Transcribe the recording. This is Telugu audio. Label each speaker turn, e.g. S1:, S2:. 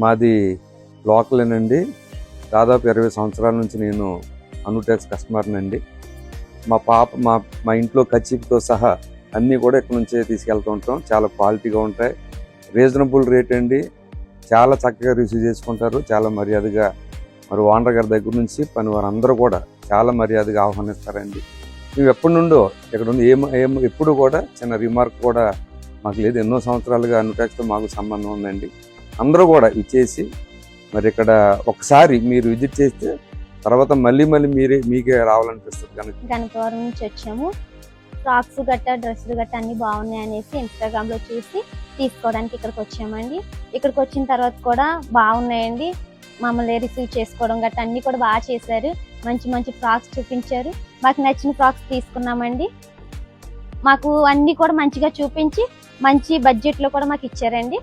S1: మాది లోకలేనండి. దాదాపు 20 సంవత్సరాల నుంచి నేను అనుటెక్స్ కస్టమర్నండి. మా పాప మా ఇంట్లో కచ్చిప్తో సహా అన్నీ కూడా ఇక్కడ నుంచే తీసుకెళ్తూ ఉంటాం. చాలా క్వాలిటీగా ఉంటాయి, రీజనబుల్ రేట్ అండి. చాలా చక్కగా రిసీవ్ చేసుకుంటారు, చాలా మర్యాదగా. మరి ఓనర్ గారి దగ్గర నుంచి పని వారందరూ కూడా చాలా మర్యాదగా ఆహ్వానిస్తారండి. మేము ఎప్పటి నుండో ఇక్కడ ఉంది, ఎప్పుడు కూడా చిన్న రిమార్క్ కూడా మాకు లేదు. ఎన్నో సంవత్సరాలుగా అనుటెక్స్తో మాకు సంబంధం ఉందండి. అందరూ కూడా ఇచ్చేసి మరి ఇక్కడ ఒకసారి మీరు విజిట్ చేస్తే తర్వాత మళ్ళీ మీకే రావాలనిపిస్తుంది.
S2: గణపవరం నుంచి వచ్చాము. ఫ్రాక్స్ గట్ట డ్రెస్సులు గట్ట అన్ని బాగున్నాయి అనేసి ఇన్స్టాగ్రామ్ లో చూసి తీసుకోవడానికి ఇక్కడికి వచ్చామండి. ఇక్కడికి వచ్చిన తర్వాత కూడా బాగున్నాయండి. మమ్మల్ని రిసీవ్ చేసుకోవడం గట్ట అన్ని కూడా బాగా చేశారు. మంచి మంచి ఫ్రాక్స్ చూపించారు. మాకు నచ్చిన ఫ్రాక్స్ తీసుకున్నామండి. మాకు అన్ని కూడా మంచిగా చూపించి మంచి బడ్జెట్ లో కూడా మాకు ఇచ్చారండి.